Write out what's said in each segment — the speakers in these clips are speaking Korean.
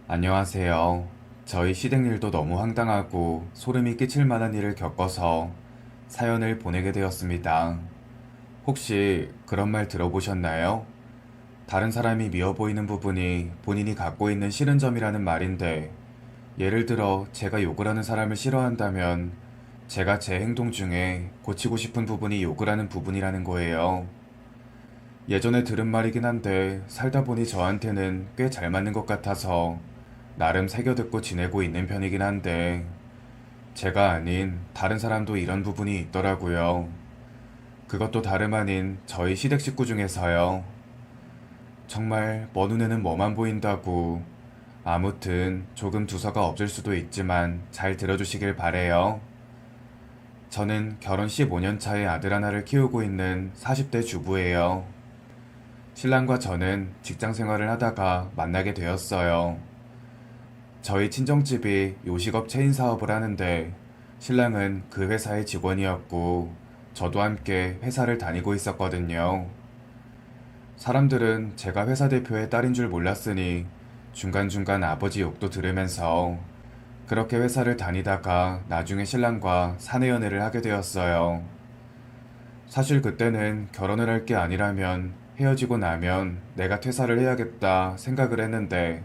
안녕하세요. 저희 시댁일도 너무 황당하고 소름이 끼칠 만한 일을 겪어서 사연을 보내게 되었습니다. 혹시 그런 말 들어보셨나요? 다른 사람이 미워 보이는 부분이 본인이 갖고 있는 싫은 점이라는 말인데, 예를 들어 제가 욕을 하는 사람을 싫어한다면 제가 제 행동 중에 고치고 싶은 부분이 욕을 하는 부분이라는 거예요. 예전에 들은 말이긴 한데 살다 보니 저한테는 꽤 잘 맞는 것 같아서 나름 새겨듣고 지내고 있는 편이긴 한데, 제가 아닌 다른 사람도 이런 부분이 있더라고요. 그것도 다름 아닌 저희 시댁 식구 중에서요. 정말 먼 눈에는 뭐만 보인다고. 아무튼 조금 두서가 없을 수도 있지만 잘 들어주시길 바래요. 저는 결혼 15년 차의 아들 하나를 키우고 있는 40대 주부예요. 신랑과 저는 직장 생활을 하다가 만나게 되었어요. 저희 친정집이 요식업 체인 사업을 하는데 신랑은 그 회사의 직원이었고 저도 함께 회사를 다니고 있었거든요. 사람들은 제가 회사 대표의 딸인 줄 몰랐으니 중간중간 아버지 욕도 들으면서 그렇게 회사를 다니다가 나중에 신랑과 사내 연애를 하게 되었어요. 사실 그때는 결혼을 할 게 아니라면 헤어지고 나면 내가 퇴사를 해야겠다 생각을 했는데,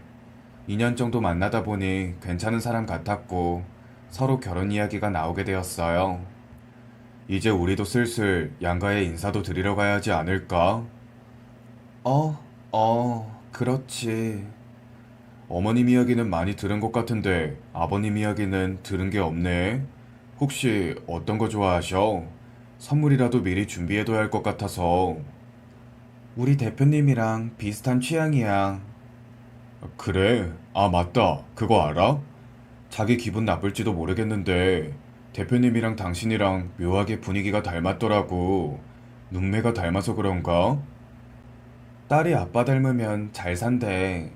2년 정도 만나다 보니 괜찮은 사람 같았고 서로 결혼 이야기가 나오게 되었어요. 이제 우리도 슬슬 양가에 인사도 드리러 가야지 않을까? 그렇지. 어머님 이야기는 많이 들은 것 같은데 아버님 이야기는 들은 게 없네. 혹시 어떤 거 좋아하셔? 선물이라도 미리 준비해둬야 할 것 같아서. 우리 대표님이랑 비슷한 취향이야. 그래? 아, 맞다. 그거 알아? 자기 기분 나쁠지도 모르겠는데 대표님이랑 당신이랑 묘하게 분위기가 닮았더라고. 눈매가 닮아서 그런가? 딸이 아빠 닮으면 잘 산대.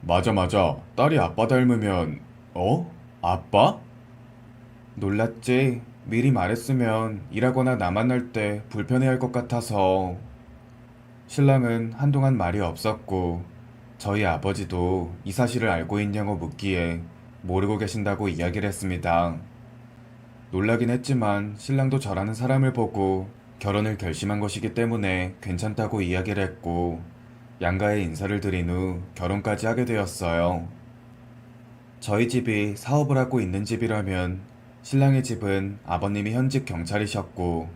맞아, 맞아. 딸이 아빠 닮으면, 어? 아빠? 놀랐지? 미리 말했으면 일하거나 나 만날 때 불편해할 것 같아서. 신랑은 한동안 말이 없었고, 저희 아버지도 이 사실을 알고 있냐고 묻기에 모르고 계신다고 이야기를 했습니다. 놀라긴 했지만 신랑도 저라는 사람을 보고 결혼을 결심한 것이기 때문에 괜찮다고 이야기를 했고, 양가에 인사를 드린 후 결혼까지 하게 되었어요. 저희 집이 사업을 하고 있는 집이라면 신랑의 집은 아버님이 현직 경찰이셨고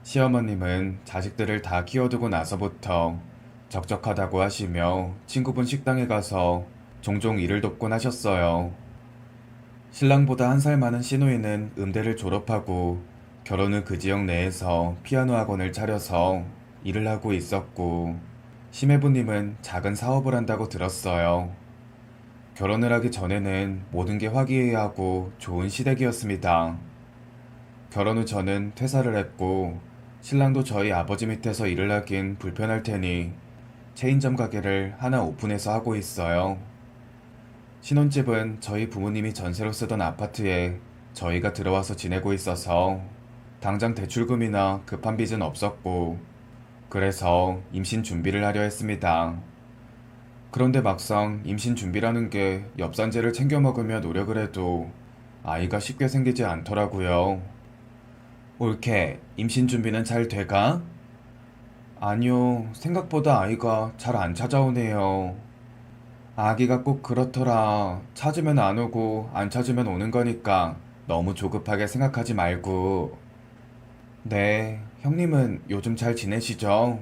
시어머님은 자식들을 다 키워두고 나서부터 적적하다고 하시며 친구분 식당에 가서 종종 일을 돕곤 하셨어요. 신랑보다 한 살 많은 시누이는 음대를 졸업하고 결혼 후 그 지역 내에서 피아노 학원을 차려서 일을 하고 있었고, 시매부님은 작은 사업을 한다고 들었어요. 결혼을 하기 전에는 모든 게 화기애애하고 좋은 시댁이었습니다. 결혼 후 저는 퇴사를 했고 신랑도 저희 아버지 밑에서 일을 하긴 불편할 테니 체인점 가게를 하나 오픈해서 하고 있어요. 신혼집은 저희 부모님이 전세로 쓰던 아파트에 저희가 들어와서 지내고 있어서 당장 대출금이나 급한 빚은 없었고, 그래서 임신 준비를 하려 했습니다. 그런데 막상 임신 준비라는 게 엽산제를 챙겨 먹으며 노력을 해도 아이가 쉽게 생기지 않더라고요. 올케, 임신 준비는 잘 돼가? 아니요, 생각보다 아이가 잘 안 찾아오네요. 아기가 꼭 그렇더라. 찾으면 안 오고 안 찾으면 오는 거니까 너무 조급하게 생각하지 말고. 네, 형님은 요즘 잘 지내시죠?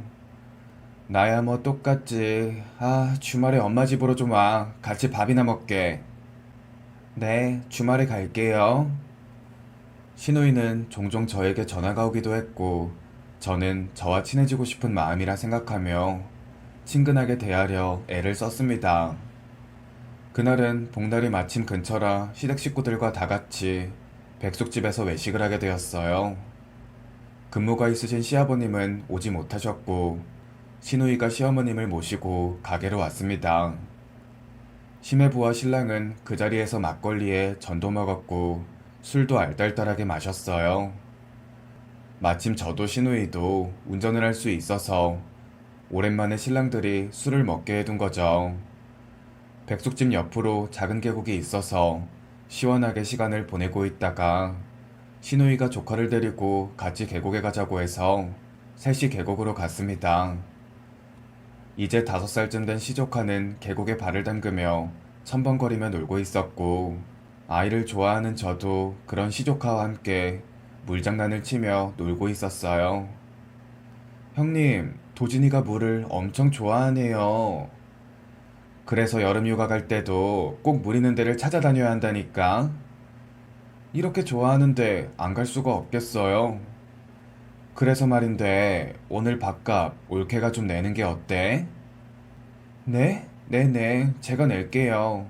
나야 뭐 똑같지. 아, 주말에 엄마 집으로 좀 와. 같이 밥이나 먹게. 네, 주말에 갈게요. 시누이는 종종 저에게 전화가 오기도 했고, 저는 저와 친해지고 싶은 마음이라 생각하며 친근하게 대하려 애를 썼습니다. 그날은 복날이 마침 근처라 시댁 식구들과 다 같이 백숙집에서 외식을 하게 되었어요. 근무가 있으신 시아버님은 오지 못하셨고, 시누이가 시어머님을 모시고 가게로 왔습니다. 시매부와 신랑은 그 자리에서 막걸리에 전도 먹었고 술도 알딸딸하게 마셨어요. 마침 저도 시누이도 운전을 할 수 있어서 오랜만에 신랑들이 술을 먹게 해둔 거죠. 백숙집 옆으로 작은 계곡이 있어서 시원하게 시간을 보내고 있다가 시누이가 조카를 데리고 같이 계곡에 가자고 해서 셋이 계곡으로 갔습니다. 이제 5살쯤 된 시조카는 계곡에 발을 담그며 첨벙거리며 놀고 있었고, 아이를 좋아하는 저도 그런 시조카와 함께 물장난을 치며 놀고 있었어요. 형님, 도진이가 물을 엄청 좋아하네요. 그래서 여름휴가 갈 때도 꼭 물 있는 데를 찾아다녀야 한다니까. 이렇게 좋아하는데 안 갈 수가 없겠어요. 그래서 말인데 오늘 밥값 올케가 좀 내는 게 어때? 네? 네네, 제가 낼게요.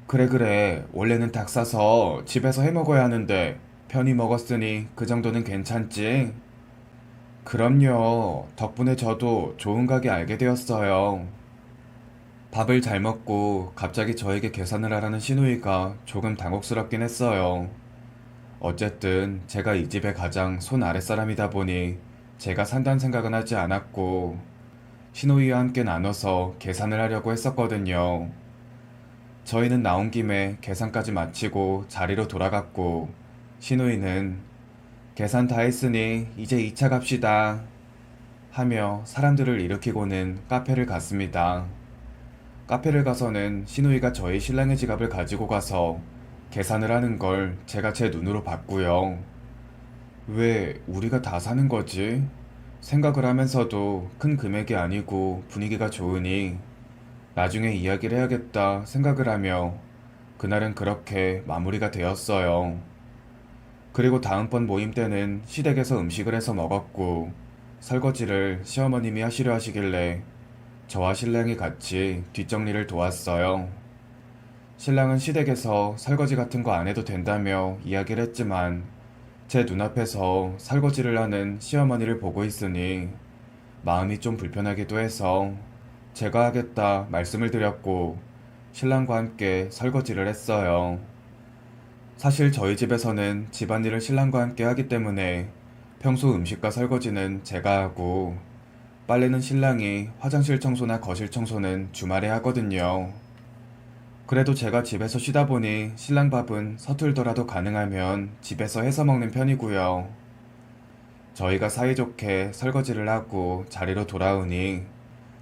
그래 그래, 원래는 닭 사서 집에서 해 먹어야 하는데 편히 먹었으니 그 정도는 괜찮지? 그럼요. 덕분에 저도 좋은 가게 알게 되었어요. 밥을 잘 먹고 갑자기 저에게 계산을 하라는 시누이가 조금 당혹스럽긴 했어요. 어쨌든 제가 이 집의 가장 손 아랫사람이다 보니 제가 산다는 생각은 하지 않았고 시누이와 함께 나눠서 계산을 하려고 했었거든요. 저희는 나온 김에 계산까지 마치고 자리로 돌아갔고 시누이는 계산 다 했으니 이제 2차 갑시다 하며 사람들을 일으키고는 카페를 갔습니다. 카페를 가서는 시누이가 저희 신랑의 지갑을 가지고 가서 계산을 하는 걸 제가 제 눈으로 봤고요. 왜 우리가 다 사는 거지? 생각을 하면서도 큰 금액이 아니고 분위기가 좋으니 나중에 이야기를 해야겠다 생각을 하며 그날은 그렇게 마무리가 되었어요. 그리고 다음번 모임 때는 시댁에서 음식을 해서 먹었고 설거지를 시어머님이 하시려 하시길래 저와 신랑이 같이 뒷정리를 도왔어요. 신랑은 시댁에서 설거지 같은 거 안 해도 된다며 이야기를 했지만 제 눈앞에서 설거지를 하는 시어머니를 보고 있으니 마음이 좀 불편하기도 해서 제가 하겠다 말씀을 드렸고 신랑과 함께 설거지를 했어요. 사실 저희 집에서는 집안일을 신랑과 함께 하기 때문에 평소 음식과 설거지는 제가 하고 빨래는 신랑이, 화장실 청소나 거실 청소는 주말에 하거든요. 그래도 제가 집에서 쉬다 보니 신랑 밥은 서툴더라도 가능하면 집에서 해서 먹는 편이고요. 저희가 사이좋게 설거지를 하고 자리로 돌아오니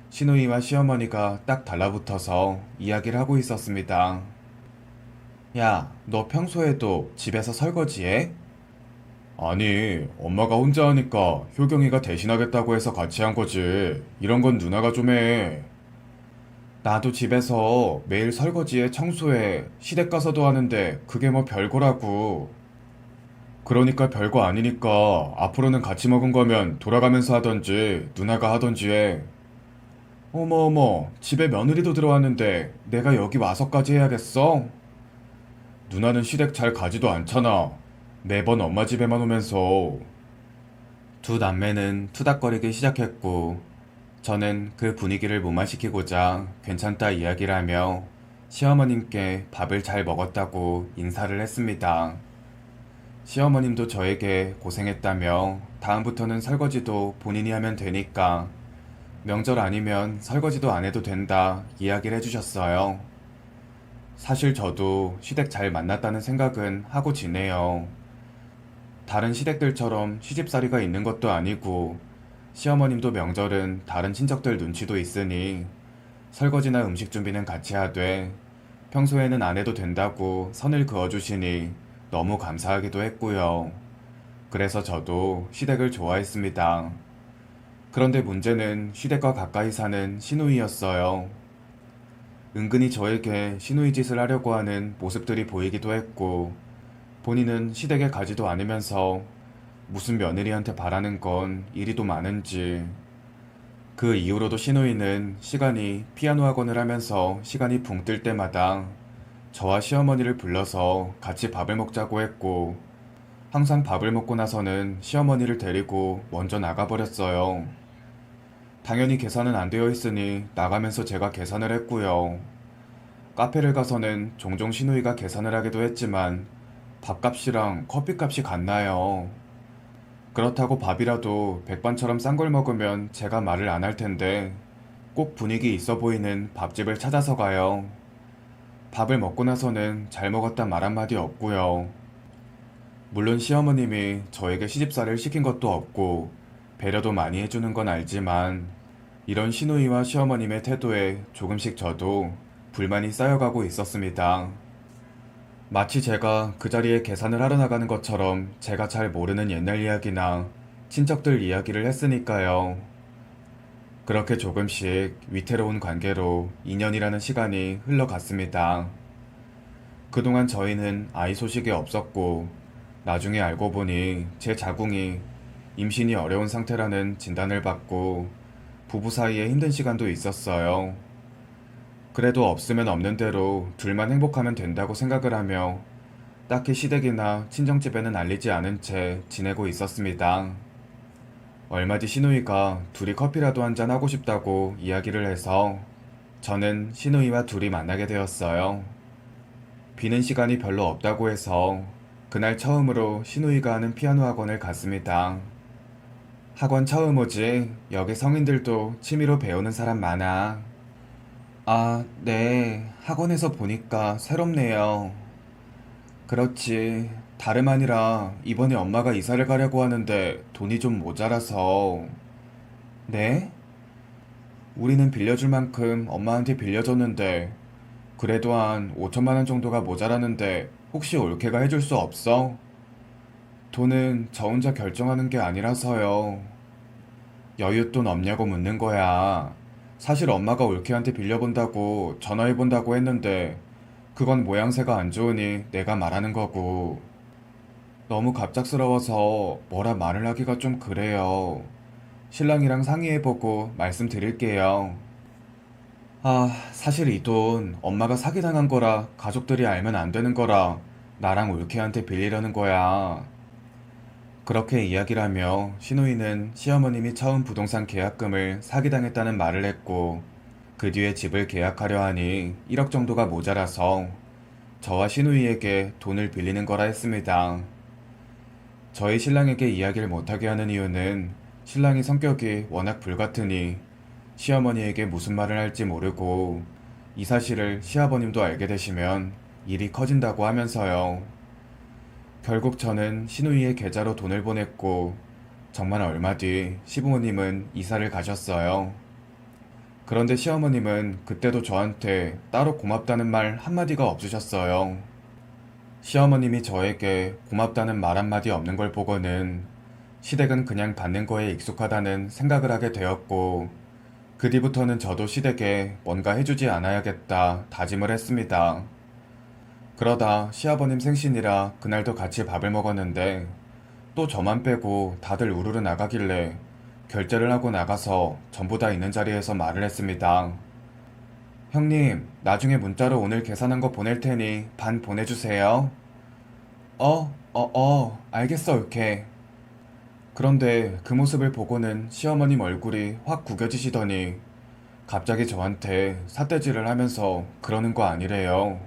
시누이와 시어머니가 딱 달라붙어서 이야기를 하고 있었습니다. 야, 너 평소에도 집에서 설거지해? 아니, 엄마가 혼자 하니까 효경이가 대신하겠다고 해서 같이 한 거지. 이런 건 누나가 좀 해. 나도 집에서 매일 설거지에 청소해. 시댁 가서도 하는데 그게 뭐 별거라고. 그러니까 별거 아니니까 앞으로는 같이 먹은 거면 돌아가면서 하던지 누나가 하던지 해. 어머 어머, 집에 며느리도 들어왔는데 내가 여기 와서까지 해야겠어? 누나는 시댁 잘 가지도 않잖아. 매번 엄마 집에만 오면서. 두 남매는 투닥거리기 시작했고 저는 그 분위기를 무마시키고자 괜찮다 이야기를 하며 시어머님께 밥을 잘 먹었다고 인사를 했습니다. 시어머님도 저에게 고생했다며 다음부터는 설거지도 본인이 하면 되니까 명절 아니면 설거지도 안 해도 된다 이야기를 해주셨어요. 사실 저도 시댁 잘 만났다는 생각은 하고 지내요. 다른 시댁들처럼 시집살이가 있는 것도 아니고 시어머님도 명절은 다른 친척들 눈치도 있으니 설거지나 음식 준비는 같이 하되 평소에는 안 해도 된다고 선을 그어주시니 너무 감사하기도 했고요. 그래서 저도 시댁을 좋아했습니다. 그런데 문제는 시댁과 가까이 사는 시누이였어요. 은근히 저에게 시누이 짓을 하려고 하는 모습들이 보이기도 했고 본인은 시댁에 가지도 않으면서 무슨 며느리한테 바라는 건 이리도 많은지. 그 이후로도 시누이는 시간이 피아노 학원을 하면서 시간이 붕 뜰 때마다 저와 시어머니를 불러서 같이 밥을 먹자고 했고 항상 밥을 먹고 나서는 시어머니를 데리고 먼저 나가버렸어요. 당연히 계산은 안 되어 있으니 나가면서 제가 계산을 했고요. 카페를 가서는 종종 시누이가 계산을 하기도 했지만 밥값이랑 커피값이 같나요? 그렇다고 밥이라도 백반처럼 싼 걸 먹으면 제가 말을 안 할 텐데 꼭 분위기 있어 보이는 밥집을 찾아서 가요. 밥을 먹고 나서는 잘 먹었다 말 한마디 없고요. 물론 시어머님이 저에게 시집살이를 시킨 것도 없고 배려도 많이 해주는 건 알지만 이런 시누이와 시어머님의 태도에 조금씩 저도 불만이 쌓여가고 있었습니다. 마치 제가 그 자리에 계산을 하러 나가는 것처럼 제가 잘 모르는 옛날 이야기나 친척들 이야기를 했으니까요. 그렇게 조금씩 위태로운 관계로 2년이라는 시간이 흘러갔습니다. 그동안 저희는 아이 소식이 없었고 나중에 알고 보니 제 자궁이 임신이 어려운 상태라는 진단을 받고 부부 사이에 힘든 시간도 있었어요. 그래도 없으면 없는 대로 둘만 행복하면 된다고 생각을 하며 딱히 시댁이나 친정집에는 알리지 않은 채 지내고 있었습니다. 얼마 뒤 시누이가 둘이 커피라도 한잔 하고 싶다고 이야기를 해서 저는 시누이와 둘이 만나게 되었어요. 비는 시간이 별로 없다고 해서 그날 처음으로 시누이가 하는 피아노 학원을 갔습니다. 학원 처음 오지? 여기 성인들도 취미로 배우는 사람 많아. 아, 네. 학원에서 보니까 새롭네요. 그렇지. 다름 아니라 이번에 엄마가 이사를 가려고 하는데 돈이 좀 모자라서. 네? 우리는 빌려줄 만큼 엄마한테 빌려줬는데 그래도 한 5천만 원 정도가 모자라는데 혹시 올케가 해줄 수 없어? 돈은 저 혼자 결정하는 게 아니라서요. 여윳돈 없냐고 묻는 거야. 사실 엄마가 올케한테 빌려본다고 전화해본다고 했는데 그건 모양새가 안 좋으니 내가 말하는 거고. 너무 갑작스러워서 뭐라 말을 하기가 좀 그래요. 신랑이랑 상의해보고 말씀드릴게요. 아, 사실 이 돈 엄마가 사기당한 거라 가족들이 알면 안 되는 거라 나랑 올케한테 빌리려는 거야. 그렇게 이야기를 하며 시누이는 시어머님이 처음 부동산 계약금을 사기당했다는 말을 했고 그 뒤에 집을 계약하려 하니 1억 정도가 모자라서 저와 시누이에게 돈을 빌리는 거라 했습니다. 저희 신랑에게 이야기를 못하게 하는 이유는 신랑이 성격이 워낙 불같으니 시어머니에게 무슨 말을 할지 모르고 이 사실을 시아버님도 알게 되시면 일이 커진다고 하면서요. 결국 저는 시누이의 계좌로 돈을 보냈고 정말 얼마 뒤 시부모님은 이사를 가셨어요. 그런데 시어머님은 그때도 저한테 따로 고맙다는 말 한마디가 없으셨어요. 시어머님이 저에게 고맙다는 말 한마디 없는 걸 보고는 시댁은 그냥 받는 거에 익숙하다는 생각을 하게 되었고 그 뒤부터는 저도 시댁에 뭔가 해주지 않아야겠다 다짐을 했습니다. 그러다 시아버님 생신이라 그날도 같이 밥을 먹었는데 또 저만 빼고 다들 우르르 나가길래 결제를 하고 나가서 전부 다 있는 자리에서 말을 했습니다. 형님, 나중에 문자로 오늘 계산한 거 보낼 테니 반 보내주세요. 알겠어, 이렇게. 그런데 그 모습을 보고는 시어머님 얼굴이 확 구겨지시더니 갑자기 저한테 삿대질을 하면서 그러는 거 아니래요.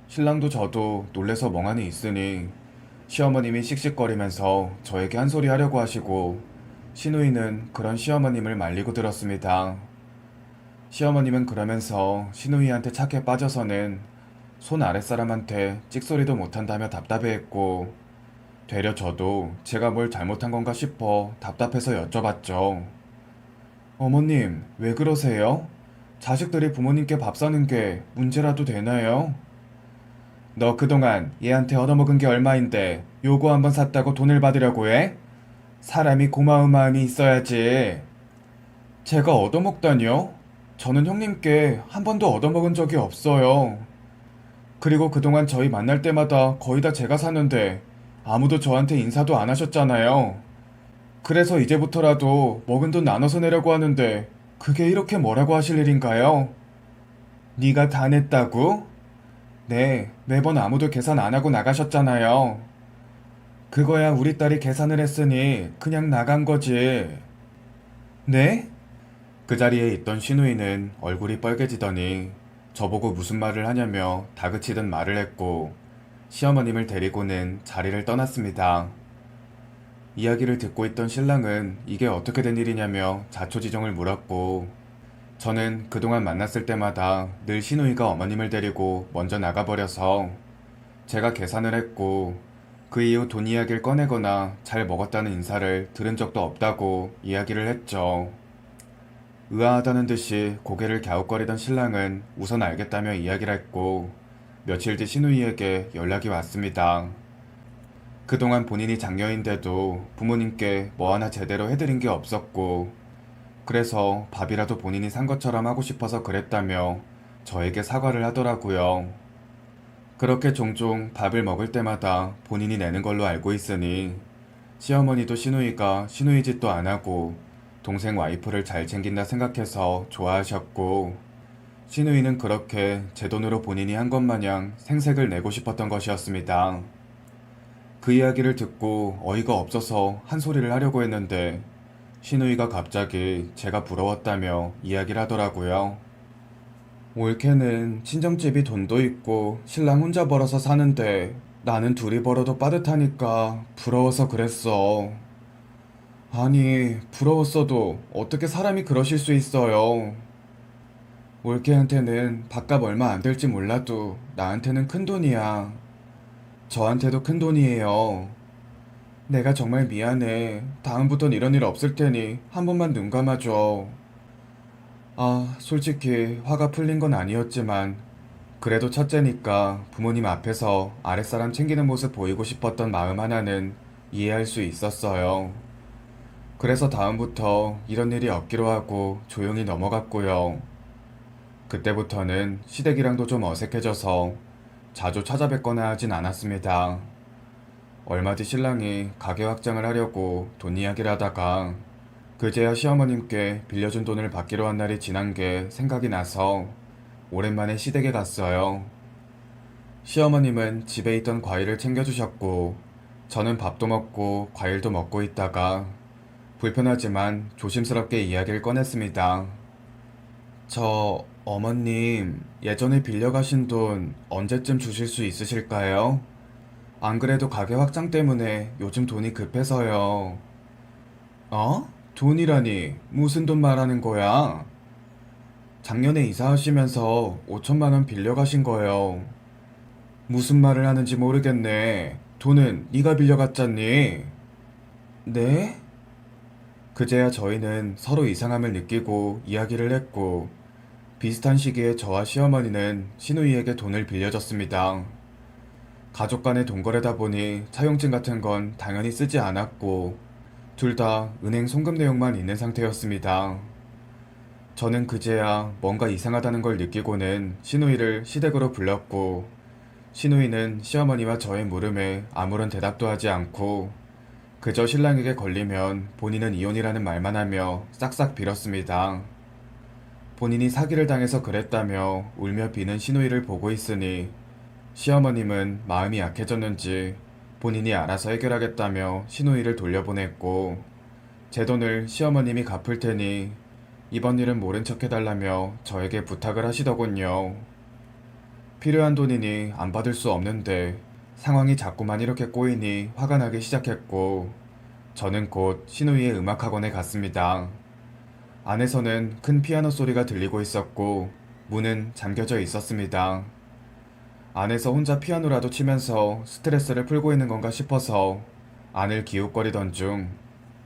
신랑도 저도 놀래서 멍하니 있으니 시어머님이 씩씩거리면서 저에게 한 소리 하려고 하시고 시누이는 그런 시어머님을 말리고 들었습니다. 시어머님은 그러면서 시누이한테 착해 빠져서는 손 아랫사람한테 찍소리도 못한다며 답답해했고 되려 저도 제가 뭘 잘못한 건가 싶어 답답해서 여쭤봤죠. 어머님, 왜 그러세요? 자식들이 부모님께 밥 사는 게 문제라도 되나요? 너 그동안 얘한테 얻어먹은 게 얼마인데 요거 한번 샀다고 돈을 받으려고 해? 사람이 고마운 마음이 있어야지. 제가 얻어먹다니요? 저는 형님께 한 번도 얻어먹은 적이 없어요. 그리고 그동안 저희 만날 때마다 거의 다 제가 사는데 아무도 저한테 인사도 안 하셨잖아요. 그래서 이제부터라도 먹은 돈 나눠서 내려고 하는데 그게 이렇게 뭐라고 하실 일인가요? 네가 다 냈다고? 네, 매번 아무도 계산 안 하고 나가셨잖아요. 그거야 우리 딸이 계산을 했으니 그냥 나간 거지. 네? 그 자리에 있던 시누이는 얼굴이 빨개지더니 저보고 무슨 말을 하냐며 다그치듯 말을 했고 시어머님을 데리고는 자리를 떠났습니다. 이야기를 듣고 있던 신랑은 이게 어떻게 된 일이냐며 자초지종을 물었고 저는 그동안 만났을 때마다 늘 시누이가 어머님을 데리고 먼저 나가버려서 제가 계산을 했고 그 이후 돈 이야기를 꺼내거나 잘 먹었다는 인사를 들은 적도 없다고 이야기를 했죠. 의아하다는 듯이 고개를 갸웃거리던 신랑은 우선 알겠다며 이야기를 했고 며칠 뒤 시누이에게 연락이 왔습니다. 그동안 본인이 장녀인데도 부모님께 뭐 하나 제대로 해드린 게 없었고 그래서 밥이라도 본인이 산 것처럼 하고 싶어서 그랬다며 저에게 사과를 하더라고요. 그렇게 종종 밥을 먹을 때마다 본인이 내는 걸로 알고 있으니 시어머니도 시누이가 시누이 짓도 안 하고 동생 와이프를 잘 챙긴다 생각해서 좋아하셨고 시누이는 그렇게 제 돈으로 본인이 한 것 마냥 생색을 내고 싶었던 것이었습니다. 그 이야기를 듣고 어이가 없어서 한 소리를 하려고 했는데 시누이가 갑자기 제가 부러웠다며 이야기를 하더라고요. 올케는 친정집이 돈도 있고 신랑 혼자 벌어서 사는데 나는 둘이 벌어도 빠듯하니까 부러워서 그랬어. 아니, 부러웠어도 어떻게 사람이 그러실 수 있어요. 올케한테는 밥값 얼마 안 될지 몰라도 나한테는 큰 돈이야. 저한테도 큰 돈이에요. 내가 정말 미안해. 다음부턴 이런 일 없을 테니 한 번만 눈 감아줘. 아, 솔직히 화가 풀린 건 아니었지만 그래도 첫째니까 부모님 앞에서 아랫사람 챙기는 모습 보이고 싶었던 마음 하나는 이해할 수 있었어요. 그래서 다음부터 이런 일이 없기로 하고 조용히 넘어갔고요. 그때부터는 시댁이랑도 좀 어색해져서 자주 찾아뵙거나 하진 않았습니다. 얼마 뒤 신랑이 가게 확장을 하려고 돈 이야기를 하다가 그제야 시어머님께 빌려준 돈을 받기로 한 날이 지난 게 생각이 나서 오랜만에 시댁에 갔어요. 시어머님은 집에 있던 과일을 챙겨주셨고 저는 밥도 먹고 과일도 먹고 있다가 불편하지만 조심스럽게 이야기를 꺼냈습니다. 저 어머님 예전에 빌려가신 돈 언제쯤 주실 수 있으실까요? 안 그래도 가게 확장 때문에 요즘 돈이 급해서요. 어? 돈이라니 무슨 돈 말하는 거야? 작년에 이사하시면서 5천만 원 빌려가신 거예요. 무슨 말을 하는지 모르겠네. 돈은 네가 빌려갔잖니? 네? 그제야 저희는 서로 이상함을 느끼고 이야기를 했고 비슷한 시기에 저와 시어머니는 시누이에게 돈을 빌려줬습니다. 가족 간의 돈거래다 보니 차용증 같은 건 당연히 쓰지 않았고 둘 다 은행 송금 내용만 있는 상태였습니다. 저는 그제야 뭔가 이상하다는 걸 느끼고는 시누이를 시댁으로 불렀고 시누이는 시어머니와 저의 물음에 아무런 대답도 하지 않고 그저 신랑에게 걸리면 본인은 이혼이라는 말만 하며 싹싹 빌었습니다. 본인이 사기를 당해서 그랬다며 울며 비는 시누이를 보고 있으니 시어머님은 마음이 약해졌는지 본인이 알아서 해결하겠다며 시누이를 돌려보냈고 제 돈을 시어머님이 갚을 테니 이번 일은 모른 척 해달라며 저에게 부탁을 하시더군요. 필요한 돈이니 안 받을 수 없는데 상황이 자꾸만 이렇게 꼬이니 화가 나기 시작했고 저는 곧 시누이의 음악학원에 갔습니다. 안에서는 큰 피아노 소리가 들리고 있었고 문은 잠겨져 있었습니다. 안에서 혼자 피아노라도 치면서 스트레스를 풀고 있는 건가 싶어서 안을 기웃거리던 중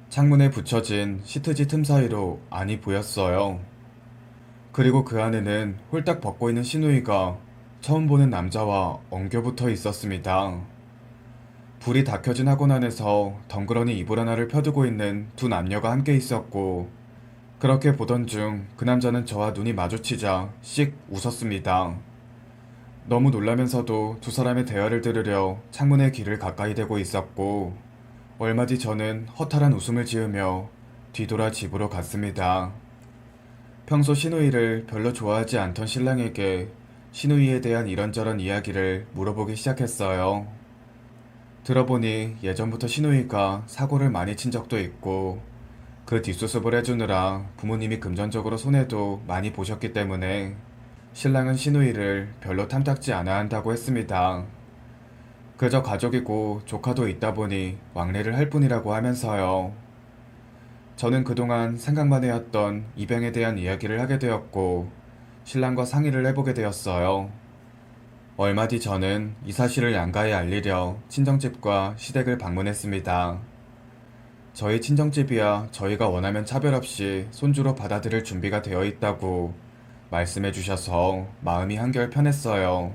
창문에 붙여진 시트지 틈 사이로 안이 보였어요. 그리고 그 안에는 홀딱 벗고 있는 시누이가 처음 보는 남자와 엉겨붙어 있었습니다. 불이 다 켜진 학원 안에서 덩그러니 이불 하나를 펴두고 있는 두 남녀가 함께 있었고 그렇게 보던 중 그 남자는 저와 눈이 마주치자 씩 웃었습니다. 너무 놀라면서도 두 사람의 대화를 들으려 창문에 귀를 가까이 대고 있었고 얼마 뒤 저는 허탈한 웃음을 지으며 뒤돌아 집으로 갔습니다. 평소 시누이를 별로 좋아하지 않던 신랑에게 시누이에 대한 이런저런 이야기를 물어보기 시작했어요. 들어보니 예전부터 시누이가 사고를 많이 친 적도 있고 그 뒷수습을 해주느라 부모님이 금전적으로 손해도 많이 보셨기 때문에 신랑은 시누이를 별로 탐탁지 않아 한다고 했습니다. 그저 가족이고 조카도 있다 보니 왕래를 할 뿐이라고 하면서요. 저는 그동안 생각만 해왔던 입양에 대한 이야기를 하게 되었고 신랑과 상의를 해보게 되었어요. 얼마 뒤 저는 이 사실을 양가에 알리려 친정집과 시댁을 방문했습니다. 저희 친정집이야 저희가 원하면 차별 없이 손주로 받아들일 준비가 되어 있다고 말씀해 주셔서 마음이 한결 편했어요.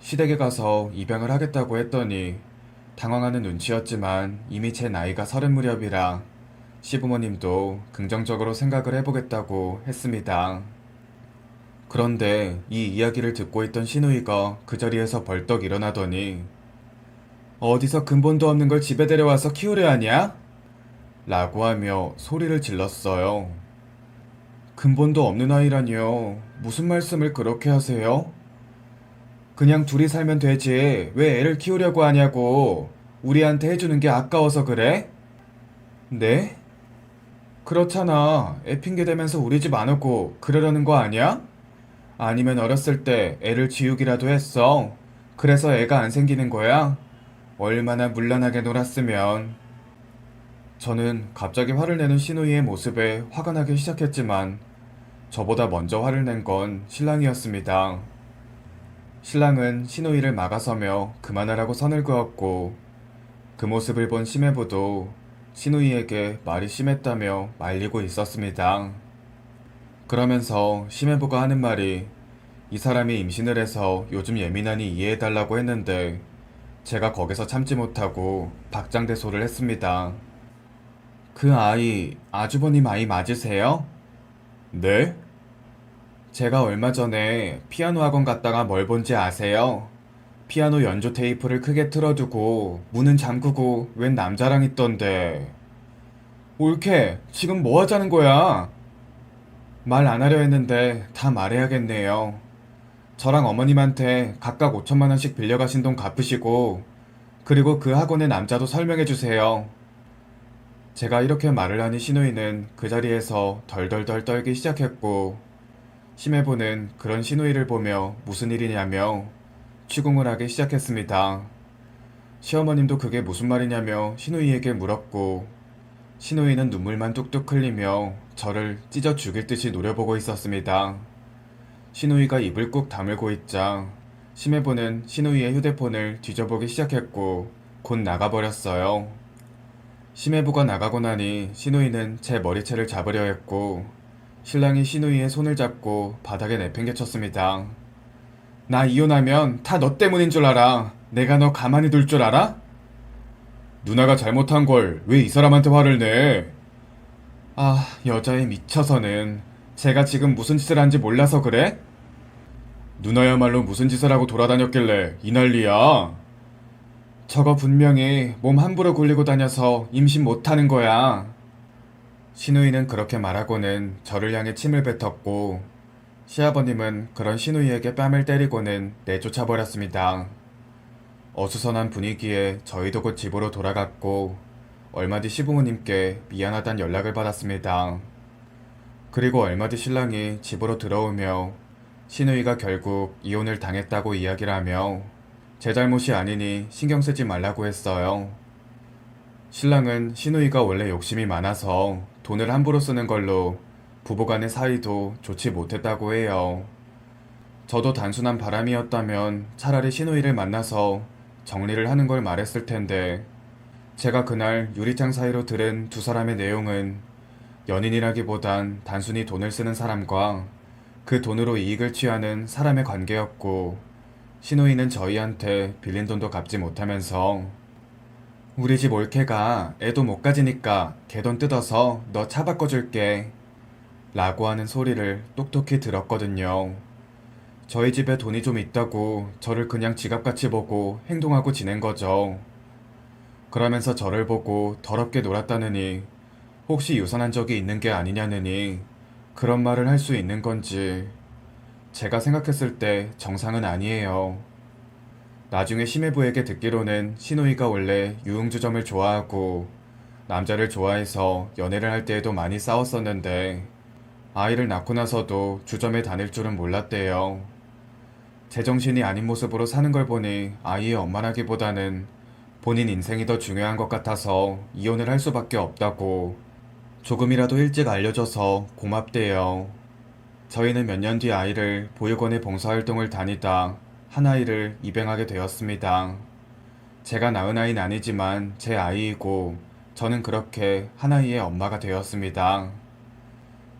시댁에 가서 입양을 하겠다고 했더니 당황하는 눈치였지만 이미 제 나이가 30 무렵이라 시부모님도 긍정적으로 생각을 해보겠다고 했습니다. 그런데 이 이야기를 듣고 있던 시누이가 그 자리에서 벌떡 일어나더니 어디서 근본도 없는 걸 집에 데려와서 키우려 하냐? 라고 하며 소리를 질렀어요. 근본도 없는 아이라니요. 무슨 말씀을 그렇게 하세요? 그냥 둘이 살면 되지. 왜 애를 키우려고 하냐고. 우리한테 해주는 게 아까워서 그래? 네? 그렇잖아. 애 핑계 대면서 우리 집 안 오고 그러려는 거 아니야? 아니면 어렸을 때 애를 지우기라도 했어. 그래서 애가 안 생기는 거야? 얼마나 문란하게 놀았으면. 저는 갑자기 화를 내는 시누이의 모습에 화가 나기 시작했지만 저보다 먼저 화를 낸 건 신랑이었습니다. 신랑은 시누이를 막아서며 그만하라고 선을 그었고 그 모습을 본 심해부도 시누이에게 말이 심했다며 말리고 있었습니다. 그러면서 심해부가 하는 말이 이 사람이 임신을 해서 요즘 예민하니 이해해달라고 했는데 제가 거기서 참지 못하고 박장대소를 했습니다. 그 아이 아주버님 아이 맞으세요? 네? 제가 얼마 전에 피아노 학원 갔다가 뭘 본지 아세요? 피아노 연주 테이프를 크게 틀어두고 문은 잠그고 웬 남자랑 있던데. 옳게 지금 뭐 하자는 거야? 말 안 하려 했는데 다 말해야겠네요. 저랑 어머님한테 각각 5천만 원씩 빌려가신 돈 갚으시고 그리고 그 학원의 남자도 설명해 주세요. 제가 이렇게 말을 하니 시누이는 그 자리에서 덜덜덜 떨기 시작했고 심해부는 그런 시누이를 보며 무슨 일이냐며 취궁을 하기 시작했습니다. 시어머님도 그게 무슨 말이냐며 시누이에게 물었고 시누이는 눈물만 뚝뚝 흘리며 저를 찢어 죽일 듯이 노려보고 있었습니다. 시누이가 입을 꾹 다물고 있자 심해부는 시누이의 휴대폰을 뒤져보기 시작했고 곧 나가버렸어요. 심해부가 나가고 나니 시누이는 제 머리채를 잡으려 했고 신랑이 시누이의 손을 잡고 바닥에 내팽개쳤습니다. 나 이혼하면 다 너 때문인 줄 알아. 내가 너 가만히 둘 줄 알아? 누나가 잘못한 걸 왜 이 사람한테 화를 내? 아, 여자에 미쳐서는 제가 지금 무슨 짓을 한지 몰라서 그래? 누나야말로 무슨 짓을 하고 돌아다녔길래 이 난리야? 저거 분명히 몸 함부로 굴리고 다녀서 임신 못하는 거야. 시누이는 그렇게 말하고는 저를 향해 침을 뱉었고 시아버님은 그런 시누이에게 뺨을 때리고는 내쫓아 버렸습니다. 어수선한 분위기에 저희도 곧 집으로 돌아갔고 얼마 뒤 시부모님께 미안하단 연락을 받았습니다. 그리고 얼마 뒤 신랑이 집으로 들어오며 시누이가 결국 이혼을 당했다고 이야기를 하며 제 잘못이 아니니 신경 쓰지 말라고 했어요. 신랑은 시누이가 원래 욕심이 많아서 돈을 함부로 쓰는 걸로 부부간의 사이도 좋지 못했다고 해요. 저도 단순한 바람이었다면 차라리 시누이를 만나서 정리를 하는 걸 말했을 텐데 제가 그날 유리창 사이로 들은 두 사람의 내용은 연인이라기보단 단순히 돈을 쓰는 사람과 그 돈으로 이익을 취하는 사람의 관계였고 시누이는 저희한테 빌린 돈도 갚지 못하면서 우리 집 올케가 애도 못 가지니까 걔 돈 뜯어서 너 차 바꿔줄게 라고 하는 소리를 똑똑히 들었거든요. 저희 집에 돈이 좀 있다고 저를 그냥 지갑같이 보고 행동하고 지낸 거죠. 그러면서 저를 보고 더럽게 놀았다느니 혹시 유산한 적이 있는 게 아니냐느니 그런 말을 할 수 있는 건지 제가 생각했을 때 정상은 아니에요. 나중에 심해부에게 듣기로는 시누이가 원래 유흥주점을 좋아하고 남자를 좋아해서 연애를 할 때에도 많이 싸웠었는데 아이를 낳고 나서도 주점에 다닐 줄은 몰랐대요. 제정신이 아닌 모습으로 사는 걸 보니 아이의 엄마라기보다는 본인 인생이 더 중요한 것 같아서 이혼을 할 수밖에 없다고 조금이라도 일찍 알려줘서 고맙대요. 저희는 몇 년 뒤 아이를 보육원에 봉사활동을 다니다 한 아이를 입양하게 되었습니다. 제가 낳은 아이는 아니지만 제 아이이고 저는 그렇게 한 아이의 엄마가 되었습니다.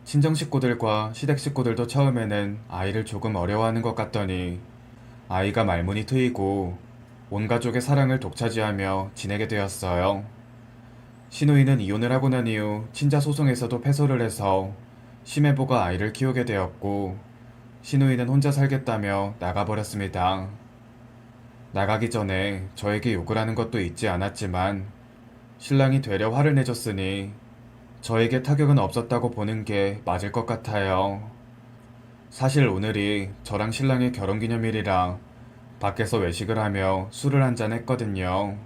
친정 식구들과 시댁 식구들도 처음에는 아이를 조금 어려워하는 것 같더니 아이가 말문이 트이고 온 가족의 사랑을 독차지하며 지내게 되었어요. 시누이는 이혼을 하고 난 이후 친자 소송에서도 패소를 해서 심해보가 아이를 키우게 되었고 시누이는 혼자 살겠다며 나가버렸습니다. 나가기 전에 저에게 욕을 하는 것도 잊지 않았지만 신랑이 되려 화를 내줬으니 저에게 타격은 없었다고 보는 게 맞을 것 같아요. 사실 오늘이 저랑 신랑의 결혼기념일이라 밖에서 외식을 하며 술을 한잔 했거든요.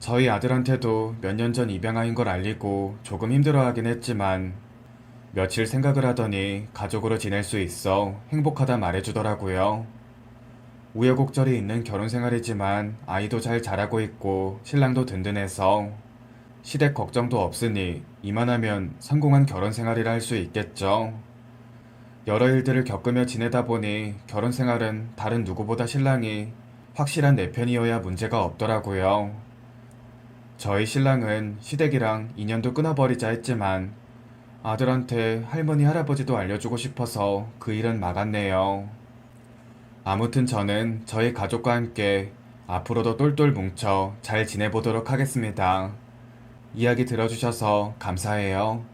저희 아들한테도 몇 년 전 입양아인 걸 알리고 조금 힘들어하긴 했지만 며칠 생각을 하더니 가족으로 지낼 수 있어 행복하다 말해주더라고요. 우여곡절이 있는 결혼 생활이지만 아이도 잘 자라고 있고 신랑도 든든해서 시댁 걱정도 없으니 이만하면 성공한 결혼 생활이라 할 수 있겠죠. 여러 일들을 겪으며 지내다 보니 결혼 생활은 다른 누구보다 신랑이 확실한 내 편이어야 문제가 없더라고요. 저희 신랑은 시댁이랑 인연도 끊어버리자 했지만 아들한테 할머니 할아버지도 알려주고 싶어서 그 일은 막았네요. 아무튼 저는 저희 가족과 함께 앞으로도 똘똘 뭉쳐 잘 지내보도록 하겠습니다. 이야기 들어주셔서 감사해요.